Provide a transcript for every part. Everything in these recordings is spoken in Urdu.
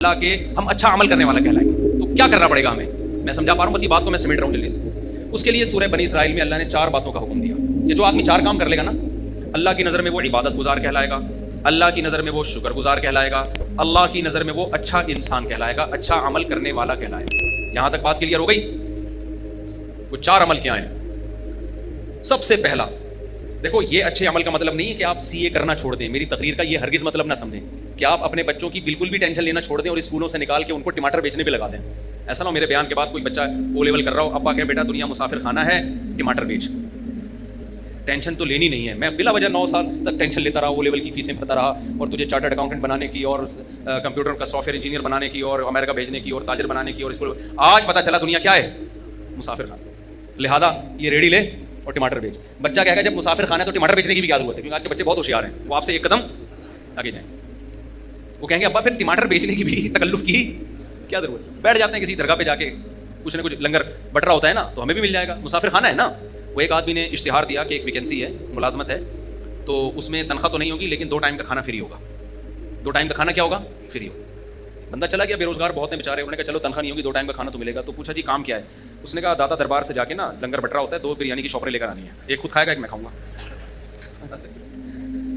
اللہ کے ہم اچھا عمل کرنے والا کہلائیں گے. تو کیا کرنا پڑے گا ہمیں؟ میں سمجھا پا رہا ہوں، بس یہ بات کو میں سمیٹ رہا ہوں جلدی سے. اس کے لیے سورہ بنی اسرائیل میں اللہ نے 4 باتوں کا حکم دیا کہ جو آدمی 4 کام کر لے گا نا، اللہ کی نظر میں وہ عبادت گزار کہلائے گا، اللہ کی نظر میں وہ شکر گزار کہلائے گا، اللہ کی نظر میں وہ اچھا انسان کہلائے گا، اچھا عمل کرنے والا کہلائے گا. یہاں تک بات کلیئر ہو گئی؟ وہ 4 عمل کیا ہیں؟ سب سے پہلا دیکھو، یہ اچھے عمل کا مطلب نہیں ہے کہ آپ سی اے کرنا چھوڑ دیں. میری تقریر کا یہ ہرگز مطلب نہ سمجھیں کہ آپ اپنے بچوں کی بالکل بھی ٹینشن لینا چھوڑ دیں اور اسکولوں سے نکال کے ان کو ٹماٹر بیچنے پہ لگا دیں. ایسا نہ ہو میرے بیان کے بعد کوئی بچہ او لیول کر رہا ہو، ابا کہ بیٹا دنیا مسافر خانہ ہے، ٹماٹر بیچ. ٹینشن تو لینی نہیں ہے. میں بلا وجہ 9 سال تک ٹینشن لیتا رہا، او لیول کی فیسیں بھرتا رہا، اور تجھے چارٹرڈ اکاؤنٹنٹ بنانے کی اور کمپیوٹر کا سافٹ ویئر انجینئر بنانے کی اور امریکہ بھیجنے کی اور تاجر بنانے کی، اور اسکول آج پتہ چلا دنیا کیا ہے؟ مسافر خانہ. لہذا یہ ریڈی لے اور ٹماٹر بیچ. بچہ کہے گا جب مسافر خانہ ہے تو ٹماٹر بیچنے کی بھی کیا ضرورت ہے؟ کیونکہ آج کے بچے بہت ہوشیار ہیں، وہ آپ سے ایک قدم آگے جائیں. وہ کہیں گے ابا پھر ٹماٹر بیچنے کی بھی تکلف کی کیا ضرورت ہے؟ بیٹھ جاتے ہیں کسی درگاہ پہ جا کے، کچھ نہ کچھ لنگر بٹ رہا ہوتا ہے نا، تو ہمیں بھی مل جائے گا. مسافر خانہ ہے نا. وہ ایک آدمی نے اشتہار دیا کہ ایک ویکینسی ہے، ملازمت ہے، تو اس میں تنخواہ تو نہیں ہوگی لیکن 2 ٹائم کا کھانا فری ہوگا. 2 ٹائم کا کھانا کیا ہوگا؟ فری ہوگا. بندہ چلا گیا، بے روزگار بہت ہیں بیچارے. انہوں نے کہا چلو تنخواہ نہیں ہوگی، 2 ٹائم کا کھانا تو ملے گا. تو پوچھا جی کام کیا ہے؟ اس نے کہا داتا دربار سے جا کے نا لنگر بٹ رہا ہوتا ہے، 2 بریانی کی شاپریں لے کر آنی ہے، ایک خود کھائے گا ایک میں کھاؤں گا.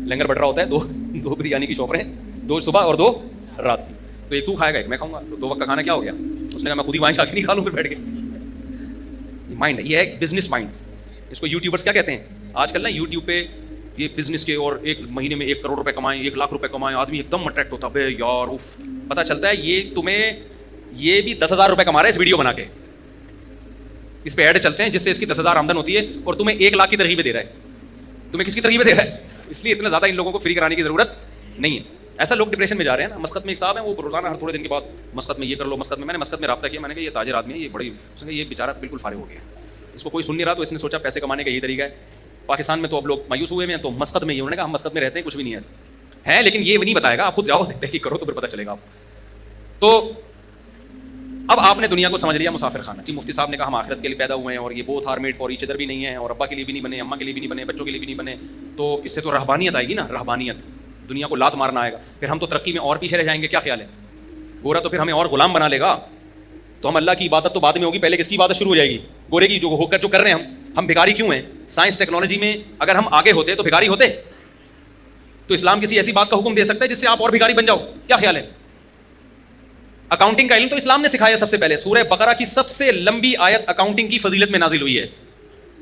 لنگر بٹ رہا ہوتا ہے، 2 بریانی کی شاپریں، 2 صبح اور 2 رات کی. تو ایک تو کھائے گا ایک میں کھاؤں گا. تو 2 وقت کا کھانا کیا ہو گیا؟ اس نے کہا میں خود ہی وہاں جا کے نہیں کھا لوں پھر بیٹھ کے. مائنڈ ہے، یہ ہے بزنس مائنڈ. اس کو یوٹیوبرس کیا کہتے ہیں آج کل نا؟ یوٹیوب پہ یہ بزنس کے، اور ایک مہینے میں 1 کروڑ روپے کمائیں، 1 لاکھ روپے کمائیں، آدمی ایک دم اٹریکٹ ہوتا ہے یار اف. پتہ چلتا ہے یہ تمہیں یہ بھی 10,000 روپے کما رہا ہے اس ویڈیو بنا کے. اس پہ ایڈ چلتے ہیں جس سے اس کی 10,000 آمدن ہوتی ہے، اور تمہیں 1 لاکھ کی ترغیبیں دے رہا ہے. تمہیں کس کی ترغیبیں دے رہا ہے؟ اس لیے اتنا زیادہ ان لوگوں کو فری کرانے کی ضرورت نہیں ہے. ایسا لوگ ڈپریشن میں جا رہے ہیں نا. مسقط میں ایک صاحب ہیں، وہ روزانہ ہر تھوڑے دن کے بعد مسقط میں یہ کر لو، مسقط میں. میں نے مسقط میں رابطہ کیا، میں نے کہا یہ تاجر آدمی ہے، یہ بڑی، اس نے یہ بیچارہ بالکل فارغ ہو گیا، اس کو کوئی سن نہیں رہا. تو اس نے سوچا پیسے کمانے کا یہی طریقہ ہے. پاکستان میں تو اب لوگ مایوس ہوئے ہیں، تو مسقط میں یہ، انہوں نے کہا ہم مسقط میں رہتے ہیں، کچھ بھی نہیں ہے ایسا ہے، لیکن یہ نہیں بتائے گا. آپ خود جاؤ تحقیق کرو تو پھر پتہ چلے گا آپ. تو اب آپ نے دنیا کو سمجھ لیا مسافر خانہ. جی مفتی صاحب نے کہا ہم آخرت کے لیے پیدا ہوئے ہیں، اور یہ both are made for each other بھی نہیں ہے، اور ابا کے لیے بھی نہیں بنے، اماں کے لیے بھی نہیں بنے، بچوں کے لیے بھی نہیں بنے. تو اس سے تو رہبانیت آئے گی نا، رہبانیت. دنیا کو لات مارنا آئے گا، پھر ہم تو ترقی میں اور پیچھے رہ جائیں گے. کیا خیال ہے؟ گورا تو پھر ہمیں اور غلام بنا لے گا. تو ہم اللہ کی عبادت تو بعد میں ہوگی، پہلے کس کی عبادت شروع ہو جائے گی؟ گورے کی، جو ہو کر جو کر رہے ہیں ہم بھکاری کیوں ہیں؟ سائنس ٹیکنالوجی میں اگر ہم آگے ہوتے تو بھکاری ہوتے؟ تو اسلام کسی ایسی بات کا حکم دے سکتا ہے جس سے آپ اور بھکاری بن جاؤ؟ کیا خیال ہے؟ اکاؤنٹنگ کا علم تو اسلام نے سکھایا سب سے پہلے. سورہ بقرہ کی سب سے لمبی آیت اکاؤنٹنگ کی فضیلت میں نازل ہوئی ہے.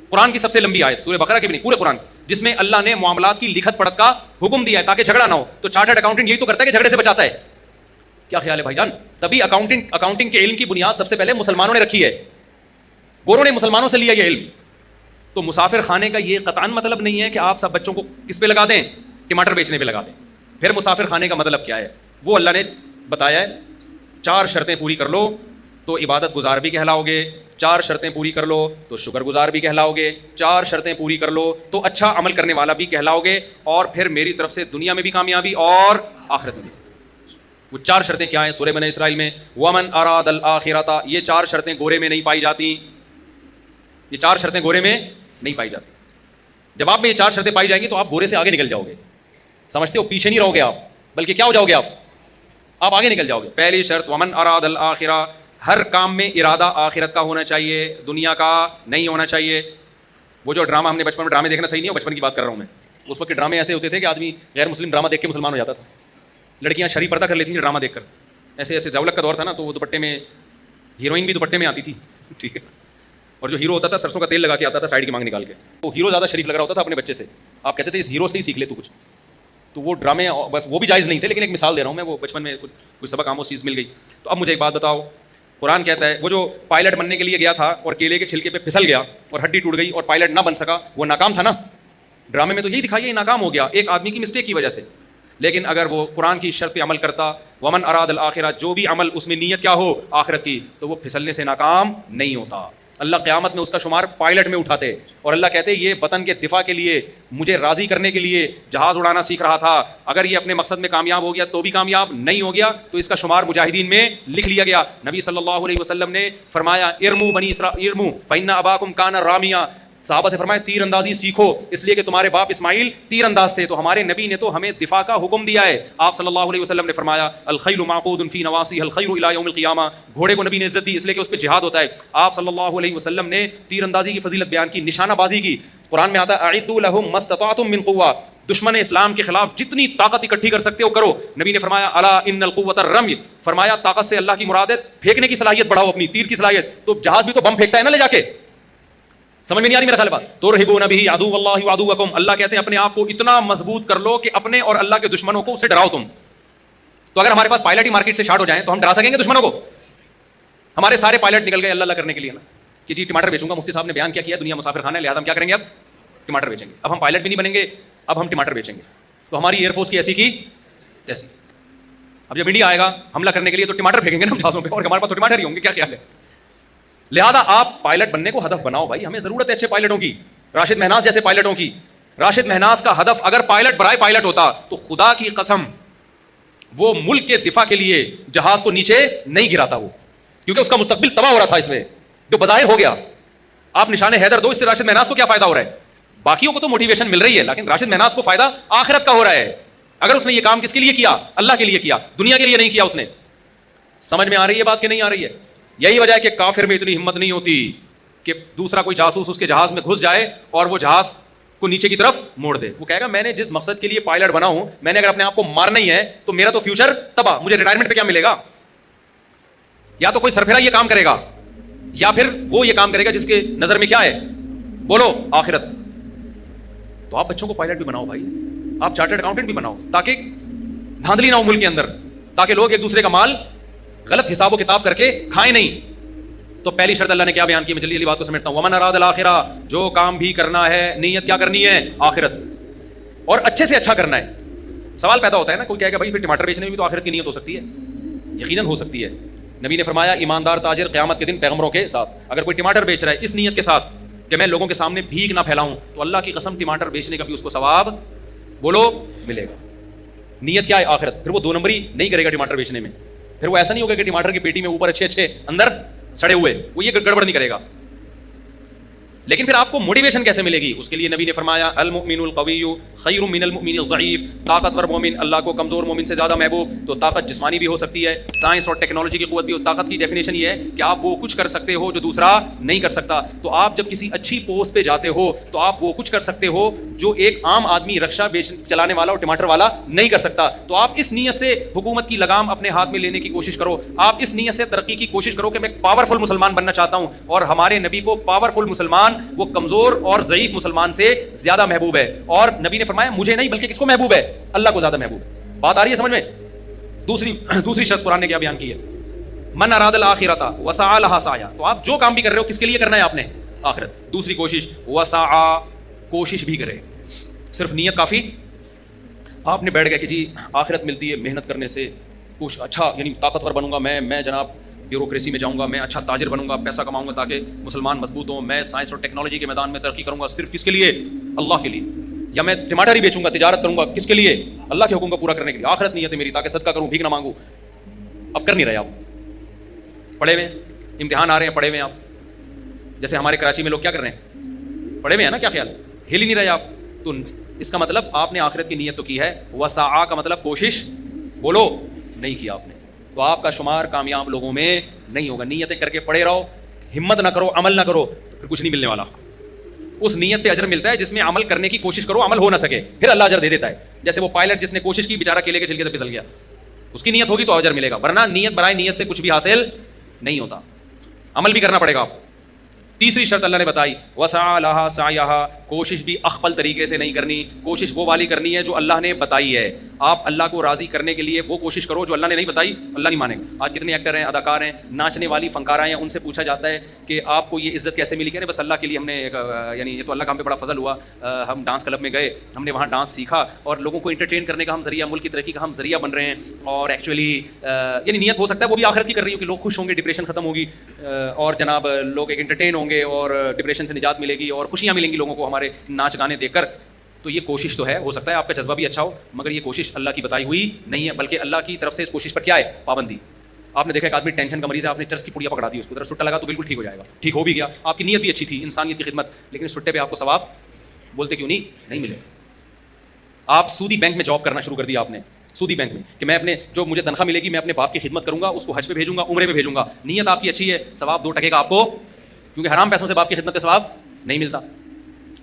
قرآن کی سب سے لمبی آیت، سورہ بقرہ کی بھی نہیں، پورے قرآن، جس میں اللہ نے معاملات کی لکھت پڑھت کا حکم دیا ہے تاکہ جھگڑا نہ ہو. تو چارٹرڈ اکاؤنٹنٹ یہی تو کرتا ہے کہ جھگڑے سے بچاتا ہے. کیا خیال ہے بھائی جان؟ تبھی اکاؤنٹنگ کے علم کی بنیاد سب سے پہلے مسلمانوں نے رکھی ہے. گوروں نے مسلمانوں سے لیا یہ علم. تو مسافر خانے کا یہ قطعاً مطلب نہیں ہے کہ آپ سب بچوں کو کس پہ لگا دیں؟ ٹماٹر بیچنے پہ لگا دیں. پھر مسافر خانے کا مطلب کیا ہے؟ وہ اللہ نے بتایا ہے. 4 شرطیں پوری کر لو تو عبادت گزار بھی کہلاؤ گے، 4 شرطیں پوری کر لو تو شکر گزار بھی کہلاؤ گے، 4 شرطیں پوری کر لو تو اچھا عمل کرنے والا بھی کہلاؤ گے، اور پھر میری طرف سے دنیا میں بھی کامیابی اور آخرت میں بھی. وہ 4 شرطیں کیا ہیں؟ سورہ بنی اسرائیل میں وَمَنْ أَرَادَ الْآخِرَةَ، یہ 4 شرطیں گورے میں نہیں پائی جاتی. یہ 4 شرطیں گورے میں نہیں پائی جاتی. جب آپ میں یہ 4 شرطیں پائی جائیں گی تو آپ گورے سے آگے نکل جاؤ گے. سمجھتے ہو؟ پیچھے نہیں رہو گے آپ، بلکہ کیا ہو جاؤ گے آپ آگے نکل جاؤ گے. پہلی شرط وَمَنْ أَرَادَ الْآخِرَةَ، ہر کام میں ارادہ آخرت کا ہونا چاہیے، دنیا کا نہیں ہونا چاہیے. وہ جو ڈرامہ ہم نے بچپن میں، ڈرامے دیکھنا صحیح نہیں ہو، بچپن کی بات کر رہا ہوں میں. اس وقت کے ڈرامے ایسے ہوتے تھے کہ آدمی غیر مسلم ڈرامہ دیکھ کے مسلمان ہو جاتا تھا. لڑکیاں شریف پردہ کر لیتی تھیں ڈرامہ دیکھ کر. ایسے ایسے زولک کا دور تھا نا، تو وہ دوپٹے میں، ہیروئن بھی دوپٹے میں آتی تھی، ٹھیک ہے، اور جو ہیرو ہوتا تھا سرسوں کا تیل لگا کے آتا تھا سائڈ کی مانگ نکال کے. تو ہیرو زیادہ شریف لگ رہا ہوتا تھا اپنے بچے سے. آپ کہتے تھے اس ہیرو سے ہی سیکھ لے تو کچھ. تو وہ ڈرامے وہ بھی جائز نہیں تھے، لیکن ایک مثال دے رہا ہوں میں. وہ بچپن میں کوئی سبق آموز چیز مل گئی. تو اب مجھے ایک بات بتاؤ، قرآن کہتا ہے وہ جو پائلٹ بننے کے لیے گیا تھا اور کیلے کے چھلکے پہ پھسل گیا اور ہڈی ٹوٹ گئی اور پائلٹ نہ بن سکا، وہ ناکام تھا نا. ڈرامے میں تو یہی دکھایا، یہ ناکام ہو گیا ایک آدمی کی مسٹیک کی وجہ سے. لیکن اگر وہ قرآن کی شرط پہ عمل کرتا، ومن اراد الآخرہ، جو بھی عمل اس میں نیت کیا ہو؟ آخرت کی، تو وہ پھسلنے سے ناکام نہیں ہوتا. اللہ قیامت میں اس کا شمار پائلٹ میں اٹھاتے. اور اللہ کہتے یہ وطن کے دفاع کے لیے، مجھے راضی کرنے کے لیے جہاز اڑانا سیکھ رہا تھا. اگر یہ اپنے مقصد میں کامیاب ہو گیا تو بھی کامیاب، نہیں ہو گیا تو اس کا شمار مجاہدین میں لکھ لیا گیا. نبی صلی اللہ علیہ وسلم نے فرمایا ارمو بنی اسرائیل ارمو فإن اباکم کان رامیہ، صحابہ سے فرمایا تیر اندازی سیکھو، اس لیے کہ تمہارے باپ اسماعیل تیر انداز تھے، تو ہمارے نبی نے تو ہمیں دفاع کا حکم دیا ہے۔ آپ صلی اللہ علیہ وسلم نے فرمایا الخیل معقود فی نواصیہ الخیر الی یوم القیامہ، گھوڑے کو نبی نے عزت دی اس لیے کہ اس پہ جہاد ہوتا ہے۔ آپ صلی اللہ علیہ وسلم نے تیر اندازی کی فضیلت بیان کی، نشانہ بازی کی۔ قرآن میں آتا ہے اعدوا لهم ما استطعتم من قوہ، دشمن اسلام کے خلاف جتنی طاقت اکٹھی کر سکتے ہو کرو۔ نبی نے فرمایا الا ان القوۃ الرمی، فرمایا طاقت سے اللہ کی مراد ہے پھینکنے کی صلاحیت بڑھاؤ، اپنی تیر کی صلاحیت۔ تو جہاز بھی تو بم پھینکتا ہے نا لے جا کے، سمجھ میں نہیں آ رہی میرا خیال بات؟ ترہبون بہ عدو اللہ وعدوکم، اللہ کہتے ہیں اپنے آپ کو اتنا مضبوط کر لو کہ اپنے اور اللہ کے دشمنوں کو اس سے ڈراؤ تم۔ تو اگر ہمارے پاس پائلٹ ہی مارکیٹ سے شارٹ ہو جائیں تو ہم ڈرا سکیں گے دشمنوں کو؟ ہمارے سارے پائلٹ نکل گئے اللہ اللہ کرنے کے لیے نا کہ جی ٹماٹر بیچوں گا، مفتی صاحب نے بیان کیا دنیا مسافر خانہ ہے، لہٰذا ہم کیا کریں گے؟ اب ٹماٹر بیچیں گے۔ اب ہم پائلٹ بھی نہیں بنیں گے، اب ہم ٹماٹر بیچیں گے۔ تو ہماری ایئر فورس کی ایسی کی تیسی۔ اب جب انڈیا آئے گا حملہ کرنے کے لیے تو ٹماٹر پھینکیں گے نا ہم جہازوں پہ، اور ہمارے پاس تو ٹماٹر ہی ہوں گے، کیا خیال ہے؟ لہٰذا آپ پائلٹ بننے کو ہدف بناؤ بھائی، ہمیں ضرورت ہے اچھے پائلٹوں کی، راشد مہناز جیسے پائلٹوں کی۔ راشد مہناز کا ہدف اگر پائلٹ برائے پائلٹ ہوتا تو خدا کی قسم وہ ملک کے دفاع کے لیے جہاز کو نیچے نہیں گراتا وہ، کیونکہ اس کا مستقبل تباہ ہو رہا تھا اس میں، جو بظاہر ہو گیا۔ آپ نشان حیدر دو، اس سے راشد مہناز کو کیا فائدہ ہو رہا ہے؟ باقیوں کو تو موٹیویشن مل رہی ہے، لیکن راشد مہناز کو فائدہ آخرت کا ہو رہا ہے۔ اگر اس نے یہ کام کس کے لیے کیا؟ اللہ کے لیے کیا، دنیا کے لیے نہیں کیا اس نے۔ سمجھ میں آ رہی ہے بات کہ نہیں آ رہی ہے؟ یہی وجہ ہے کہ کافر میں اتنی ہمت نہیں ہوتی کہ دوسرا کوئی جاسوس اس کے جہاز میں گھس جائے اور وہ جہاز کو نیچے کی طرف موڑ دے۔ وہ کہے گا میں نے جس مقصد کے لیے پائلٹ بنا ہوں، میں نے اگر اپنے آپ کو مارنا ہی ہے تو میرا تو فیوچر تباہ، مجھے ریٹائرمنٹ پہ کیا ملے گا؟ یا تو کوئی سرفرا یہ کام کرے گا، یا پھر وہ یہ کام کرے گا جس کے نظر میں کیا ہے؟ بولو آخرت۔ تو آپ بچوں کو پائلٹ بھی بناؤ بھائی، آپ چارٹرڈ اکاؤنٹنٹ بھی بناؤ، تاکہ دھاندلی نہ ہو ملک کے اندر، تاکہ لوگ ایک دوسرے کا مال غلط حساب و کتاب کر کے کھائیں نہیں۔ تو پہلی شرط اللہ نے کیا بیان کی؟ میں جلدی جلدی بات کو سمیٹتا ہوں۔ ومن اراد الاخرہ، جو کام بھی کرنا ہے نیت کیا کرنی ہے؟ آخرت، اور اچھے سے اچھا کرنا ہے۔ سوال پیدا ہوتا ہے نا، کوئی کہے گا بھائی پھر ٹماٹر بیچنے میں بھی تو آخرت کی نیت ہو سکتی ہے؟ یقیناً ہو سکتی ہے۔ نبی نے فرمایا ایماندار تاجر قیامت کے دن پیغمبروں کے ساتھ، اگر کوئی ٹماٹر بیچ رہا ہے اس نیت کے ساتھ کہ میں لوگوں کے سامنے بھیک نہ پھیلاؤں، تو اللہ کی قسم ٹماٹر بیچنے کا بھی اس کو ثواب بولو ملے گا۔ نیت کیا ہے؟ آخرت۔ پھر وہ دو نمبری نہیں کرے گا ٹماٹر بیچنے میں، پھر وہ ایسا نہیں ہوگا کہ ٹماٹر کی پیٹی میں اوپر اچھے اچھے اندر سڑے ہوئے، وہ یہ گڑبڑ نہیں کرے گا۔ لیکن پھر آپ کو موٹیویشن کیسے ملے گی؟ اس کے لیے نبی نے فرمایا المؤمن القوی خیر من المؤمن الضعیف، طاقتور مومن اللہ کو کمزور مومن سے زیادہ محبوب۔ تو طاقت جسمانی بھی ہو سکتی ہے، سائنس اور ٹیکنالوجی کی قوت بھی ہو۔ طاقت کی ڈیفینیشن یہ ہے کہ آپ وہ کچھ کر سکتے ہو جو دوسرا نہیں کر سکتا۔ تو آپ جب کسی اچھی پوسٹ پہ جاتے ہو تو آپ وہ کچھ کر سکتے ہو جو ایک عام آدمی رکشہ چلانے والا اور ٹماٹر والا نہیں کر سکتا۔ تو آپ اس نیت سے حکومت کی لگام اپنے ہاتھ میں لینے کی کوشش کرو، آپ اس نیت سے ترقی کی کوشش کرو کہ میں پاورفل مسلمان بننا چاہتا ہوں، اور ہمارے نبی کو پاورفل مسلمان وہ کمزور اور ضعیف مسلمان سے زیادہ محبوب ہے۔ اور نبی نے فرمایا مجھے نہیں بلکہ کس کو محبوب ہے؟ اللہ کو زیادہ محبوب ہے۔ بات آ رہی ہے سمجھ میں؟ دوسری شرط قرآن نے کیا بیان کی ہے؟ من اراد الاخرۃ وسعى لها سعیا، تو آپ جو کام بھی کر رہے ہو کس کے لیے کرنا ہے؟ آپ نے آخرت۔ دوسری کوشش وسعى، کوشش بھی کرے، صرف نیت کافی؟ آپ نے بیٹھ گئے کہ جی آخرت ملتی ہے محنت کرنے سے، کچھ اچھا یعنی طاقتور بنوں گا میں جناب بیوروکریسی میں جاؤں گا، میں اچھا تاجر بنوں گا، پیسہ کماؤں گا تاکہ مسلمان مضبوط ہوں، میں سائنس اور ٹیکنالوجی کے میدان میں ترقی کروں گا، صرف کس کے لیے؟ اللہ کے لیے۔ یا میں ٹماٹر ہی بیچوں گا، تجارت کروں گا، کس کے لیے؟ اللہ کے حکم کو پورا کرنے کے لیے۔ آخرت نیت ہے میری، تاکہ صدقہ کروں، بھیک نہ مانگوں۔ اب کر نہیں رہے آپ، پڑھے ہوئے امتحان آ رہے ہیں، پڑھے ہوئے آپ، جیسے ہمارے کراچی میں لوگ کیا کر رہے ہیں؟ پڑھے ہوئے ہیں نا، کیا خیال؟ ہل ہی نہیں رہے آپ۔ تو اس کا مطلب آپ نے آخرت کی نیت تو کی ہے، وسعى کا مطلب کوشش بولو نہیں کیا آپ نے، تو آپ کا شمار کامیاب لوگوں میں نہیں ہوگا۔ نیتیں کر کے پڑے رہو، ہمت نہ کرو، عمل نہ کرو، پھر کچھ نہیں ملنے والا۔ اس نیت پہ اجر ملتا ہے جس میں عمل کرنے کی کوشش کرو، عمل ہو نہ سکے، پھر اللہ اجر دے دیتا ہے۔ جیسے وہ پائلٹ جس نے کوشش کی، بیچارہ کیلے کے چھلکے سے پھسل گیا، اس کی نیت ہوگی تو اجر ملے گا، ورنہ نیت برائے نیت سے کچھ بھی حاصل نہیں ہوتا، عمل بھی کرنا پڑے گا آپ۔ تیسری شرط اللہ نے بتائی وسعى لها سعيها، کوشش بھی اخفل طریقے سے نہیں کرنی، کوشش وہ والی کرنی ہے جو اللہ نے بتائی ہے۔ آپ اللہ کو راضی کرنے کے لیے وہ کوشش کرو جو اللہ نے نہیں بتائی، اللہ نہیں مانے گا۔ آج کتنے ایکٹر ہیں، اداکار ہیں، ناچنے والی فنکارہ ہیں، ان سے پوچھا جاتا ہے کہ آپ کو یہ عزت کیسے ملی؟ کہ بس اللہ کے لیے ہم نے یعنی یہ تو اللہ کا ہم پہ بڑا فضل ہوا، ہم ڈانس کلب میں گئے، ہم نے وہاں ڈانس سیکھا، اور لوگوں کو انٹرٹین کرنے کا ہم ذریعہ، ملک کی ترقی کا ہم ذریعہ بن رہے ہیں۔ اور ایکچولی یعنی نیت ہو سکتا ہے وہ بھی آخرت کی کر رہی ہو کہ لوگ خوش ہوں گے، ڈپریشن ختم ہوگی، اور جناب لوگ ایک انٹرٹین ہوں گے اور ڈپریشن سے نجات ملے گی اور خوشیاں ملیں گی لوگوں کو ہمارے ناچ گانے دیکھ کر۔ تو یہ کوشش تو ہے، ہو سکتا ہے آپ کا جذبہ بھی اچھا ہو، مگر یہ کوشش اللہ کی بتائی ہوئی نہیں ہے، بلکہ اللہ کی طرف سے اس کوشش پر کیا ہے؟ پابندی۔ آپ نے دیکھا ایک آدمی ٹینشن کا مریض ہے, آپ نے چرس کی پڑیا پکڑا دی, اس کو ذرا سٹا لگا تو بالکل ٹھیک ہو جائے گا. ٹھیک ہو بھی گیا, آپ کی نیت بھی اچھی تھی, انسانیت کی خدمت, لیکن اس سٹے پہ آپ کو ثواب بولتے کیوں نہیں ملے. آپ سودی بینک میں جاب کرنا شروع کر دیا آپ نے, سودی بینک میں, کہ میں اپنے جو مجھے تنخواہ ملے گی میں اپنے باپ کی خدمت کروں گا, اس کو حج پہ بھیجوں گا, عمرے پہ بھیجوں گا. نیت آپ کی اچھی ہے, ثواب 2% کا آپ کو, کیونکہ حرام پیسوں سے باپ کی خدمت کا ثواب نہیں ملتا.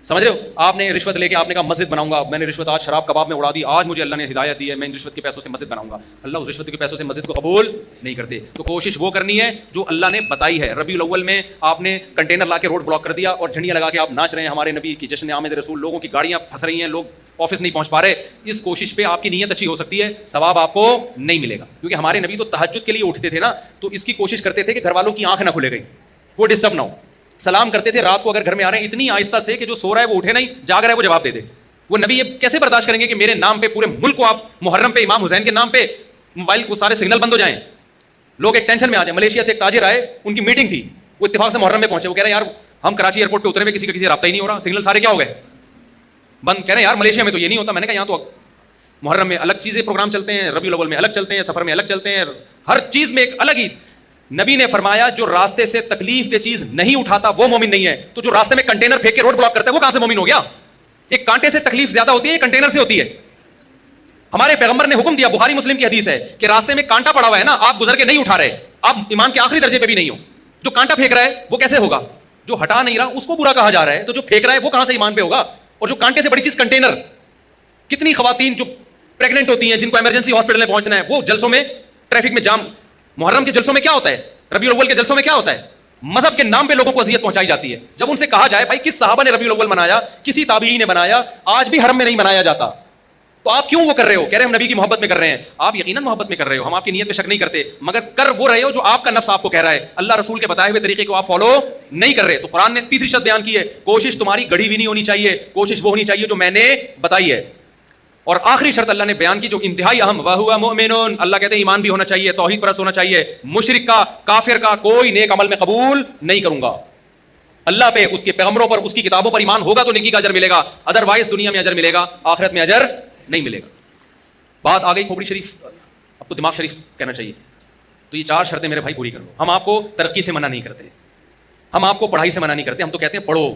سمجھ رہے ہو؟ آپ نے رشوت لے کے آپ نے کہا مسجد بناؤں گا, میں نے رشوت آج شراب کباب میں اڑا دی, آج مجھے اللہ نے ہدایت دی ہے میں ان رشوت کے پیسوں سے مسجد بناؤں گا. اللہ اس رشوت کے پیسوں سے مسجد کو قبول نہیں کرتے. تو کوشش وہ کرنی ہے جو اللہ نے بتائی ہے. ربیع الاول میں آپ نے کنٹینر لا کے روڈ بلاک کر دیا اور جھنڈیاں لگا کے آپ ناچ رہے ہیں ہمارے نبی کی جشن آمد رسول, لوگوں کی گاڑیاں پھنس رہی ہیں, لوگ آفس نہیں پہنچ پا رہے. اس کوشش پہ آپ کی نیت اچھی ہو سکتی ہے, ثواب آپ کو نہیں ملے گا. کیونکہ ہمارے نبی تو تہجد کے لیے اٹھتے تھے نا, تو اس کی کوشش کرتے تھے کہ گھر والوں کی آنکھ نہ کھلے گئی, وہ ڈسٹرب نہ ہو. سلام کرتے تھے رات کو اگر گھر میں آ رہے ہیں اتنی آہستہ سے کہ جو سو رہا ہے وہ اٹھے نہیں, جاگ رہا ہے وہ جواب دے دے. وہ نبی یہ کیسے برداشت کریں گے کہ میرے نام پہ پورے ملک کو آپ محرم پہ امام حسین کے نام پہ موبائل کو سارے سگنل بند ہو جائیں, لوگ ایک ٹینشن میں آ جائیں. ملیشیا سے ایک تاجر آئے, ان کی میٹنگ تھی, وہ اتفاق سے محرم میں پہنچے. وہ کہہ رہے ہیں یار ہم کراچی ایئرپورٹ پہ اترے ہوئے کسی کا کسی رابطہ ہی نہیں ہو رہا, سگنل سارے کیا ہو گئے بند. کہہ رہے ہیں یار ملیشیا میں تو یہ نہیں ہوتا. میں نے کہا یہاں تو محرم میں الگ چیزیں پروگرام چلتے ہیں, ربیع الاول میں الگ چلتے ہیں, سفر میں الگ چلتے ہیں, ہر چیز میں ایک الگ ہی. نبی نے فرمایا جو راستے سے تکلیف دہ چیز نہیں اٹھاتا وہ مومن نہیں ہے. تو جو راستے میں کنٹینر پھینک کے روڈ بلاک کرتا ہے وہ کہاں سے مومن ہو گیا؟ ایک کانٹے سے تکلیف زیادہ ہوتی ہے, ایک کنٹینر سے ہوتی ہے. ہمارے پیغمبر نے حکم دیا, بخاری مسلم کی حدیث ہے, کہ راستے میں کانٹا پڑا ہوا ہے نا, آپ گزر کے نہیں اٹھا رہے, آپ ایمان کے آخری درجے پہ بھی نہیں ہو. جو کانٹا پھینک رہا ہے وہ کیسے ہوگا؟ جو ہٹا نہیں رہا اس کو برا کہا جا رہا ہے, تو جو پھینک رہا ہے وہ کہاں سے ایمان پہ ہوگا؟ اور جو کانٹے سے بڑی چیز کنٹینر, کتنی خواتین جو پریگنٹ ہوتی ہیں جن کو ایمرجنسی ہاسپٹل میں پہنچنا ہے, وہ جلسوں میں ٹریفک میں جام. محرم کے جلسوں میں کیا ہوتا ہے, ربیع الاول کے جلسوں میں کیا ہوتا ہے؟ مذہب کے نام پہ لوگوں کو اذیت پہنچائی جاتی ہے. جب ان سے کہا جائے بھائی کس صحابہ نے ربیع الاول منایا, کسی تابعی نے بنایا, آج بھی حرم میں نہیں منایا جاتا, تو آپ کیوں وہ کر رہے ہو؟ کہہ رہے ہیں ہم نبی کی محبت میں کر رہے ہیں. آپ یقیناً محبت میں کر رہے ہو, ہم آپ کی نیت پہ شک نہیں کرتے, مگر کر وہ رہے ہو جو آپ کا نفس آپ کو کہہ رہا ہے. اللہ رسول کے بتائے ہوئے طریقے کو آپ فالو نہیں کر رہے. تو قرآن نے تیسری شرط بیان کی ہے, کوشش تمہاری گڑھی ہوئی نہیں ہونی چاہیے, کوشش وہ ہونی چاہیے جو میں نے بتائی ہے. اور آخری شرط اللہ نے بیان کی جو انتہائی اہم, وَهُوَ مُؤْمِنٌ, اللہ کہتے ہیں ایمان بھی ہونا چاہیے, توحید پرست ہونا چاہیے. مشرک کا, کافر کا کوئی نیک عمل میں قبول نہیں کروں گا. اللہ پہ, اس کے پیغمبروں پر, اس کی کتابوں پر ایمان ہوگا تو نیکی کا اجر ملے گا, ادروائز دنیا میں اجر ملے گا, آخرت میں اجر نہیں ملے گا. بات آ گئی کھوپڑی شریف, اب تو دماغ شریف کہنا چاہیے. تو یہ 4 شرطیں میرے بھائی پوری کر لو. ہم آپ کو ترقی سے منع نہیں کرتے, ہم آپ کو پڑھائی سے منع نہیں کرتے, ہم تو کہتے ہیں پڑھو.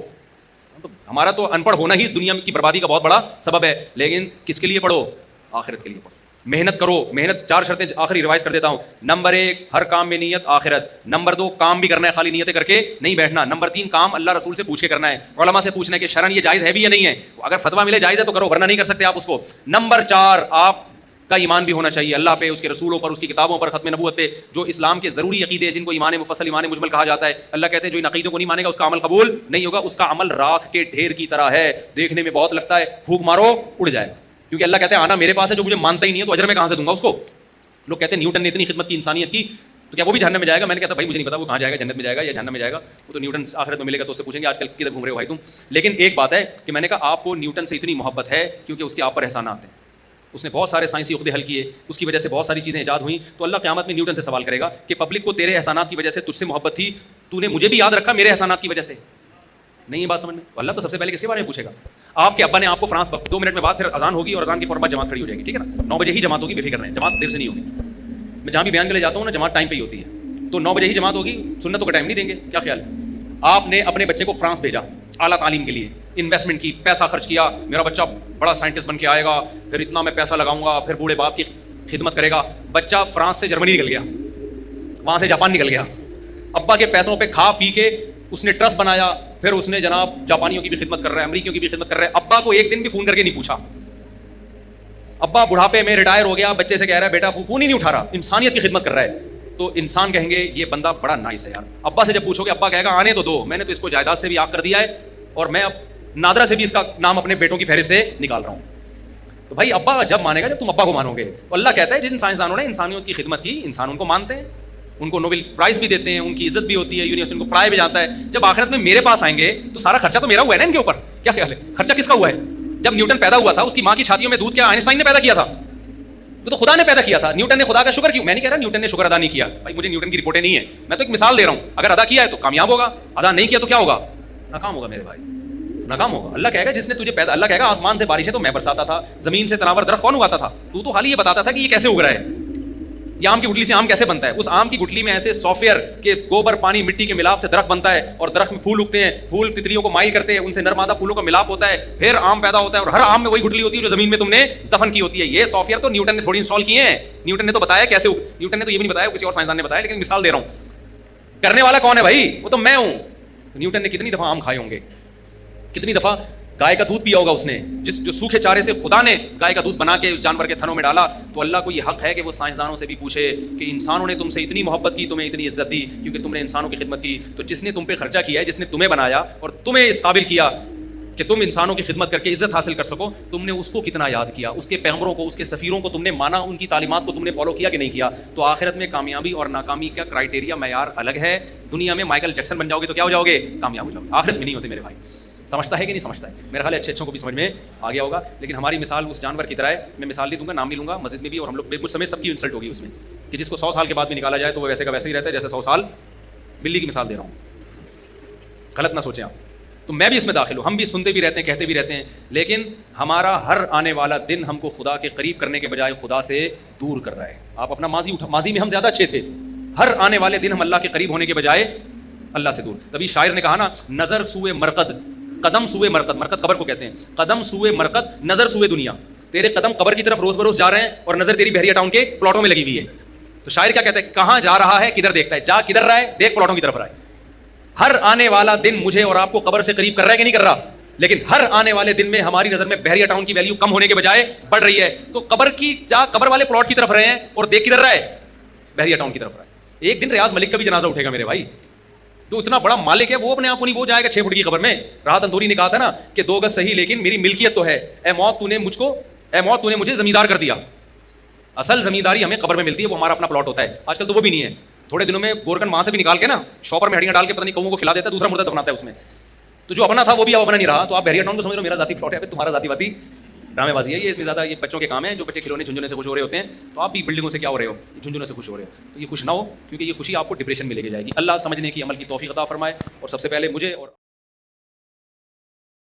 ہمارا تو ان پڑھ ہونا ہی دنیا کی بربادی کا بہت بڑا سبب ہے, لیکن کس کے لیے پڑھو؟ آخرت کے لیے پڑھو, محنت کرو. محنت 4 شرطیں آخری ریوائز کر دیتا ہوں. نمبر 1, ہر کام میں نیت آخرت. نمبر 2, کام بھی کرنا ہے, خالی نیتیں کر کے نہیں بیٹھنا. نمبر 3, کام اللہ رسول سے پوچھ کے کرنا ہے, علماء سے پوچھنا ہے کہ شرعن یہ جائز ہے بھی یا نہیں ہے. اگر فتویٰ ملے جائز ہے تو کرو, ورنہ نہیں کر سکتے آپ اس کو. نمبر 4, آپ کا ایمان بھی ہونا چاہیے اللہ پہ, اس کے رسولوں پر, اس کی کتابوں پر, ختم نبوت پہ, جو اسلام کے ضروری عقیدے ہیں جن کو ایمان مفصل, ایمان مجمل کہا جاتا ہے. اللہ کہتے ہیں جو ان عقیدوں کو نہیں مانے گا اس کا عمل قبول نہیں ہوگا. اس کا عمل راکھ کے ڈھیر کی طرح ہے, دیکھنے میں بہت لگتا ہے, پھونک مارو اڑ جائے. کیونکہ اللہ کہتے ہیں آنا میرے پاس ہے, جو مجھے مانتا ہی نہیں ہے تو اجر میں کہاں سے دوں گا اس کو. لوگ کہتے ہیں نیوٹن نے اتنی خدمت کی انسانیت کی تو کیا وہ بھی جہنم میں جائے گا؟ میں نے کہا بھائی مجھے نہیں پتا وہ کہاں جائے گا, جنت میں جائے گا یا جہنم میں جائے گا, وہ تو نیوٹن آخرت میں ملے گا تو اس سے پوچھیں گے آج کل کدھر گھوم رہے ہو بھائی تم. لیکن ایک بات ہے کہ میں نے کہا آپ کو نیوٹن سے اتنی محبت ہے کیونکہ اس کے آپ پر احسانات ہیں, اس نے بہت سارے سائنسی عقدے حل کیے, اس کی وجہ سے بہت ساری چیزیں ایجاد ہوئیں. تو اللہ قیامت میں نیوٹن سے سوال کرے گا کہ پبلک کو تیرے احسانات کی وجہ سے تجھ سے محبت تھی, تو نے مجھے بھی یاد رکھا میرے احسانات کی وجہ سے نہیں. یہ بات سمجھ میں, اللہ تو سب سے پہلے کس کے بارے میں پوچھے گا؟ آپ کے ابا نے آپ کو فرانس 2 منٹ میں بعد پھر اذان ہوگی اور اذان کے فوراً بعد جماعت کھڑی ہو جائے گی, ٹھیک ہے نا, 9 بجے ہی جماعت ہوگی, بے فکر رہیں, جماعت دیر سے نہیں ہوگی. میں جہاں بھی بیان کے لیے جاتا ہوں نا جماعت ٹائم پہ ہی ہوتی ہے, تو 9 بجے ہی جماعت ہوگی, سنتوں کا ٹائم نہیں دیں گے. کیا خیال ہے؟ آپ نے اپنے بچے کو فرانس بھیجا اعلیٰ تعلیم کے لیے, انویسٹمنٹ کی, پیسہ خرچ کیا, میرا بچہ بڑا سائنٹسٹ بن کے آئے گا, پھر اتنا میں پیسہ لگاؤں گا, پھر بوڑھے باپ کی خدمت کرے گا. بچہ فرانس سے جرمنی نکل گیا, وہاں سے جاپان نکل گیا, ابا کے پیسوں پہ کھا پی کے اس نے ٹرسٹ بنایا, پھر اس نے جناب جاپانیوں کی بھی خدمت کر رہا ہے, امریکیوں کی بھی خدمت کر رہا ہے. ابا کو ایک دن بھی فون کر کے نہیں پوچھا. ابا بڑھاپے میں ریٹائر ہو گیا, بچے سے کہہ رہا ہے بیٹا فون ہی نہیں اٹھا رہا, انسانیت کی خدمت کر رہا ہے. تو انسان کہیں گے یہ بندہ بڑا نائس ہے یار. ابا سے جب پوچھو گے ابا کہے گا آنے تو دو, میں نے تو اس کو جائیداد سے بھی آگ کر دیا ہے اور میں اب نادرا سے بھی اس کا نام اپنے بیٹوں کی فہرست سے نکال رہا ہوں. تو بھائی ابا جب مانے گا جب تم ابا کو مانو گے. اللہ کہتا ہے جن سائنسدانوں نے انسانیت کی خدمت کی, انسان ان کو مانتے ہیں, ان کو نوبل پرائز بھی دیتے ہیں, ان کی عزت بھی ہوتی ہے, یونیورسٹی ان کو پڑھایا بھی جاتا ہے. جب آخرت میں میرے پاس آئیں گے تو سارا خرچہ تو میرا ہوا ہے نا ان کے اوپر. کیا خیال ہے خرچہ کس کا ہوا ہے؟ جب نیوٹن پیدا ہوا تھا اس کی ماں کی چھاتیوں میں دودھ کیا آئنسٹائن نے پیدا کیا تھا؟ تو خدا نے پیدا کیا تھا. نیوٹن نے خدا کا شکر کیوں؟ میں نہیں کہہ رہا نیوٹن نے شکر ادا نہیں کیا, بھائی مجھے نیوٹن کی رپورٹیں نہیں ہے, میں تو ایک مثال دے رہا ہوں. اگر ادا کیا ہے تو کامیاب ہوگا, ادا نہیں کیا تو کیا ہوگا؟ ناکام ہوگا میرے بھائی, ناکام ہوگا. اللہ کہے گا جس نے تجھے پیدا, اللہ کہے گا آسمان سے بارش ہے تو میں برساتا تھا, زمین سے تناور درخت کون اگاتا تھا, تو خالی یہ بتاتا تھا کہ یہ کیسے اگ رہا ہے. یہ آم کی گٹلی سے آم کیسے بنتا ہے؟ اس آم کی گٹلی میں ایسے سافٹ ویئر کہ گوبر پانی مٹی کے ملاپ سے درخت بنتا ہے اور درخت میں پھول اگتے ہیں، پھول تتلیوں کو مائل کرتے ہیں، ان سے نر مادہ پھولوں کا ملاپ ہوتا ہے، پھر آم پیدا ہوتا ہے اور ہر آم میں وہی گٹلی ہوتی ہے جو زمین میں تم نے دفن کی ہوتی ہے. یہ سافٹ ویئر تو نیوٹن نے تھوڑی انسٹال کیے ہیں. نیوٹن نے تو بتایا کیسے، نیوٹن نے تو یہ بھی نہیں بتایا، کسی اور سائنسدان نے بتایا، لیکن مثال دے رہا ہوں. کرنے والا کون ہے بھائی؟ وہ تو میں ہوں. نیوٹن نے کتنی دفعہ آم کھائے ہوں گے، کتنی دفعہ گائے کا دودھ پیا ہوگا اس نے، جو سوکھے چارے سے خدا نے گائے کا دودھ بنا کے اس جانور کے تھنوں میں ڈالا. تو اللہ کو یہ حق ہے کہ وہ سائنسدانوں سے بھی پوچھے کہ انسانوں نے تم سے اتنی محبت کی، تمہیں اتنی عزت دی کیونکہ تم نے انسانوں کی خدمت کی. تو جس نے تم پہ خرچہ کیا ہے، جس نے تمہیں بنایا اور تمہیں اس قابل کیا کہ تم انسانوں کی خدمت کر کے عزت حاصل کر سکو، تم نے اس کو کتنا یاد کیا، اس کے پیغمبروں کو، اس کے سفیروں کو تم نے مانا، ان کی تعلیمات کو تم نے فالو کیا کہ نہیں کیا. تو آخرت میں کامیابی اور ناکامی کا کرائٹیریا معیار الگ ہے. دنیا میں مائیکل جیکسن بن جاؤ گے تو کیا ہو جاؤ گے؟ کامیاب ہو جاؤ گے. آخرت میں نہیں ہوتے میرے بھائی. سمجھتا ہے کہ نہیں سمجھتا ہے؟ میرا خیال ہے اچھے اچھوں کو بھی سمجھ میں آ گیا ہوگا. لیکن ہماری مثال اس جانور کی طرح ہے. میں مثال نہیں دوں گا، نام نہیں لوں گا، مسجد میں بھی اور ہم لوگ کچھ سمے سب کی انسلٹ ہوگی اس میں کہ جس کو 100 سال کے بعد بھی نکالا جائے تو وہ ویسے کا ویسے ہی رہتا ہے جیسے 100 سال. بلی کی مثال دے رہا ہوں، غلط نہ سوچیں آپ. تو میں بھی اس میں داخل ہوں. ہم بھی سنتے بھی رہتے ہیں، کہتے بھی رہتے ہیں، لیکن ہمارا ہر آنے والا دن ہم کو خدا کے قریب کرنے کے بجائے خدا سے دور کر رہا ہے. آپ اپنا ماضی میں ہم زیادہ اچھے تھے، ہر آنے والے دن ہم اللہ کے قریب ہونے کے بجائے اللہ سے دور. تبھی شاعر نے کہا نا، نظر سوئے مرقد، قدم سوئے مرقد، مرقد قبر کو کہتے ہیں، قدم سوئے مرقد، نظر سوئے دنیا. تیرے قدم قبر کی طرف روز بروز جا رہے ہیں اور نظر تیری بحریہ ٹاؤن کے پلاٹوں میں لگی ہوئی ہے. تو شاعر کیا کہتا ہے؟ کہاں جا رہا ہے، کدھر دیکھتا ہے، جا کدھر رہا ہے، دیکھ پلاٹوں کی طرف رہا ہے. ہر آنے والا دن مجھے اور آپ کو قبر سے قریب کر رہا ہے کہ نہیں کر رہا؟ لیکن ہر آنے والے دن میں ہماری نظر میں بحریہ ٹاؤن کی ویلیو کم ہونے کے بجائے بڑھ رہی ہے. تو قبر کی جا قبر والے پلاٹ کی طرف رہے ہیں اور دیکھ کدھر رہا ہے؟ بحریہ ٹاؤن کی طرف رہا ہے. ایک دن ریاض ملک کا بھی جنازہ اٹھے گا میرے بھائی. جو اتنا بڑا مالک ہے وہ اپنے آپ کو نہیں، وہ جائے گا 6 فٹ کی قبر میں. راحت اندوری نے کہا تھا نا کہ 2 گز صحیح لیکن میری ملکیت تو ہے. اے موت تو نے مجھے زمیندار کر دیا. اصل زمینداری ہمیں قبر میں ملتی ہے، وہ ہمارا اپنا پلاٹ ہوتا ہے. آج کل تو وہ بھی نہیں ہے. تھوڑے دنوں میں گورکن وہاں سے بھی نکال کے نا شاپر میں ہڈیاں ڈال کے پتہ نہیں کوں کو کھلا دیتا ہے، دوسرا مردہ دفناتا ہے اس میں. تو جو اپنا تھا وہ بھی اب اپنا نہیں رہا. تو آپ بحریہ ٹاؤن کو سمجھ لو میرا ذاتی پلاٹ ہے، تمہارا ذاتی واتی ڈرامے بازی ہے. یہ اس میں زیادہ یہ بچوں کے کام ہیں، جو بچے کھلونے جھنجھونے سے خوش ہو رہے ہوتے ہیں. تو آپ بھی بلڈنگوں سے کیا ہو رہے ہو، جھنجھونے سے خوش ہو رہے ہو. تو یہ خوش نہ ہو، کیونکہ یہ خوشی آپ کو ڈپریشن میں لے کے جائے گی. اللہ سمجھنے کی عمل کی توفیق عطا فرمائے. اور سب سے پہلے مجھے اور